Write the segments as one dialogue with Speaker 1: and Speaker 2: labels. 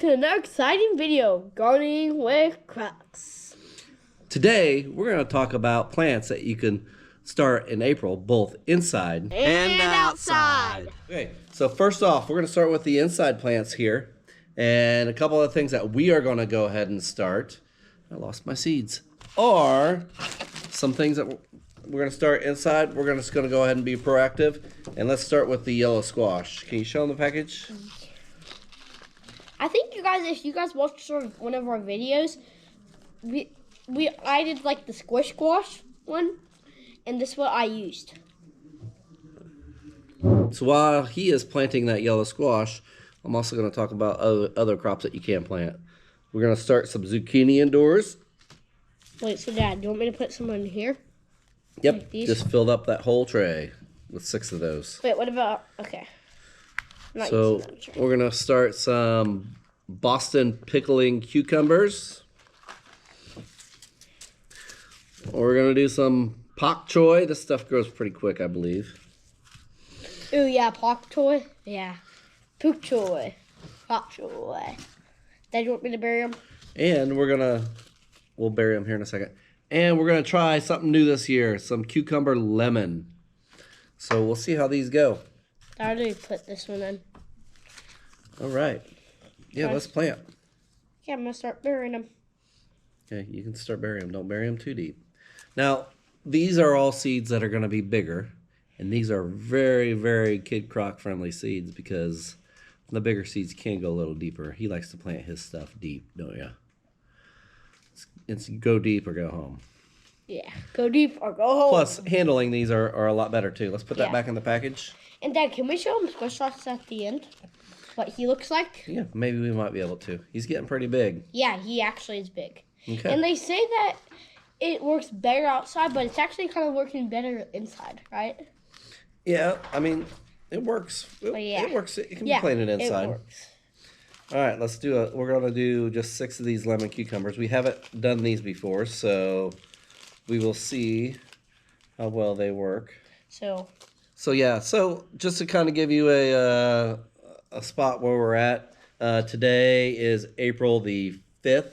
Speaker 1: to another exciting video, Gardening with Crux.
Speaker 2: Today, we're going to talk about plants that you can start in April, both inside
Speaker 1: and outside.
Speaker 2: Okay, so first off, we're going to start with the inside plants here. And a couple of things that we are going to go ahead and start. I lost my seeds. Or some things that we're going to start inside. We're just going to go ahead and be proactive. And let's start with the yellow squash. Can you show them the package?
Speaker 1: I think if you guys watched one of our videos, I did like the squish squash one, and this is what I used.
Speaker 2: So while he is planting that yellow squash, I'm also going to talk about other crops that you can plant. We're going to start some zucchini indoors.
Speaker 1: Wait, so Dad, do you want me to put some in here?
Speaker 2: Yep,
Speaker 1: Like these?
Speaker 2: just filled up that whole tray with 6 of those.
Speaker 1: Wait, what about, okay.
Speaker 2: So we're going to start some Boston pickling cucumbers. We're going to do some pak choi. This stuff grows pretty quick, I believe.
Speaker 1: Ooh, yeah, pak choi. Yeah. Pook choi. Pak choi. Dad, you want me to bury them?
Speaker 2: And we'll bury them here in a second. And we're going to try something new this year, some cucumber lemon. So we'll see how these go.
Speaker 1: I already put this one in.
Speaker 2: All right. Yeah, let's plant.
Speaker 1: Yeah, I'm going to start burying them.
Speaker 2: Okay, you can start burying them. Don't bury them too deep. Now, these are all seeds that are going to be bigger. And these are very, very Kid Croc friendly seeds because the bigger seeds can go a little deeper. He likes to plant his stuff deep, don't you? It's go deep or go home.
Speaker 1: Yeah, go deep or go home.
Speaker 2: Plus, handling these are a lot better too. Let's put that back in the package.
Speaker 1: And Dad, can we show him squish sauce at the end? What he looks like?
Speaker 2: Yeah, maybe we might be able to. He's getting pretty big.
Speaker 1: Yeah, he actually is big.
Speaker 2: Okay.
Speaker 1: And they say that it works better outside, but it's actually kind of working better inside, right?
Speaker 2: Yeah, I mean, it works.
Speaker 1: Yeah.
Speaker 2: It works. It can be planted inside.
Speaker 1: It works.
Speaker 2: All right, let's do it. We're going to do just 6 of these lemon cucumbers. We haven't done these before, so we will see how well they work. So just to kind of give you a spot where we're at, today is April the 5th,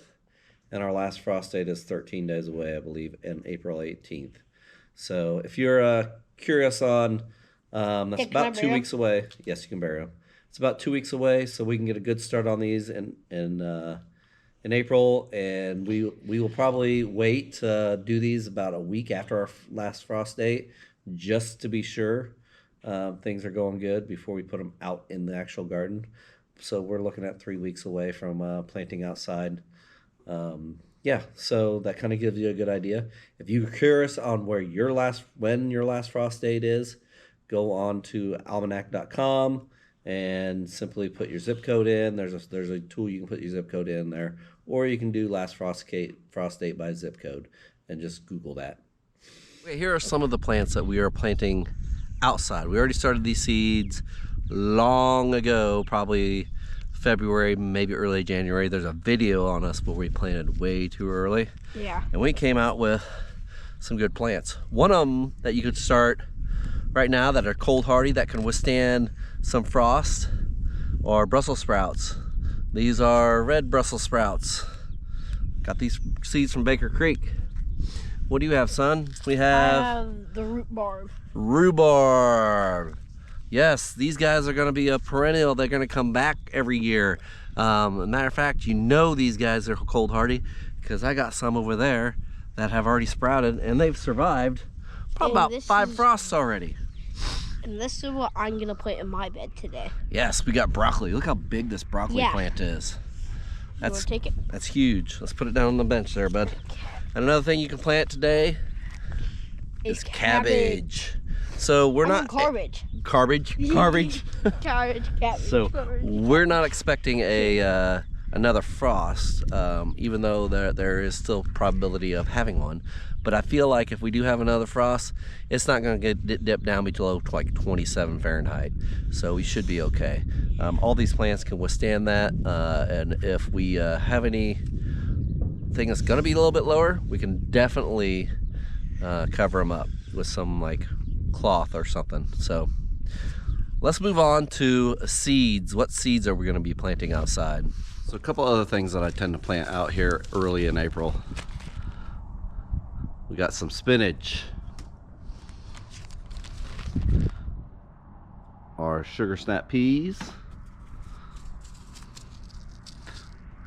Speaker 2: and our last frost date is 13 days away, I believe, and April 18th. So if you're curious on, that's about 2 weeks away. Yes, you can bury them. It's about 2 weeks away, so we can get a good start on these in April, and we will probably wait to do these about a week after our last frost date, just to be sure things are going good before we put them out in the actual garden. So we're looking at 3 weeks away from planting outside. Yeah, so that kind of gives you a good idea. If you're curious on when your last frost date is, go on to almanac.com. and simply put your zip code in. There's a tool you can put your zip code in there, or you can do last frost date by zip code and just Google that. Okay, here are some of the plants that we are planting outside. We already started these seeds long ago, probably February, maybe early January. There's a video on us where we planted way too early.
Speaker 1: Yeah.
Speaker 2: And we came out with some good plants. One of them that you could start right now that are cold hardy, that can withstand some frost, are Brussels sprouts. These are red Brussels sprouts. Got these seeds from Baker Creek. What do you have, son? We have
Speaker 1: the rhubarb.
Speaker 2: Rhubarb. Yes, these guys are going to be a perennial. They're going to come back every year. As a matter of fact, you know these guys are cold hardy because I got some over there that have already sprouted, and they've survived probably about 5 frosts already.
Speaker 1: And this is what I'm going to plant in my bed today.
Speaker 2: Yes, we got broccoli. Look how big this broccoli plant is.
Speaker 1: That's, take it?
Speaker 2: That's huge. Let's put it down on the bench there, bud. And another thing you can plant today is cabbage. So we're not
Speaker 1: garbage.
Speaker 2: Garbage.
Speaker 1: Cabbage.
Speaker 2: So we're not expecting another frost, even though there is still probability of having one. But I feel like if we do have another frost, it's not going to get dipped down below like 27 Fahrenheit. So we should be okay. All these plants can withstand that, and if we have anything that's going to be a little bit lower, we can definitely cover them up with some like cloth or something. So Let's move on to seeds. What seeds are we going to be planting outside? So a couple other things that I tend to plant out here early in April. We got some spinach, our sugar snap peas,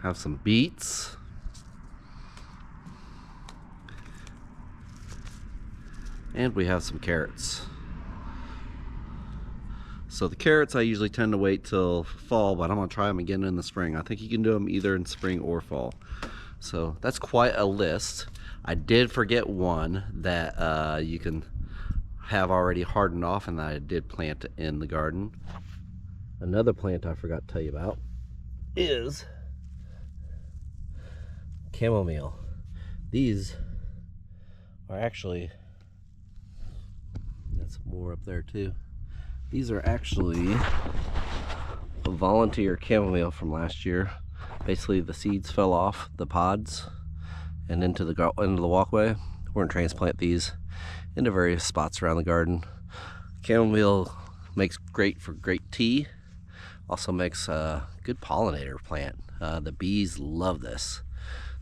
Speaker 2: have some beets, and we have some carrots. So the carrots I usually tend to wait till fall, but I'm gonna try them again in the spring. I think you can do them either in spring or fall. So that's quite a list. I did forget one that you can have already hardened off and that I did plant in the garden. Another plant I forgot to tell you about is chamomile. These are actually, that's more up there too. These are actually a volunteer chamomile from last year. Basically the seeds fell off the pods and into the walkway. We're gonna transplant these into various spots around the garden. Chamomile makes great for great tea. Also makes a good pollinator plant. The bees love this.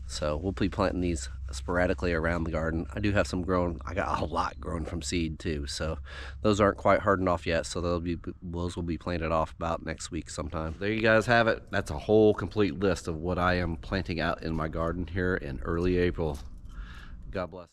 Speaker 2: So we'll be planting these sporadically around the garden. I do have some grown. I got a lot grown from seed too. So those aren't quite hardened off yet. So those will be planted off about next week sometime. There you guys have it. That's a whole complete list of what I am planting out in my garden here in early April. God bless.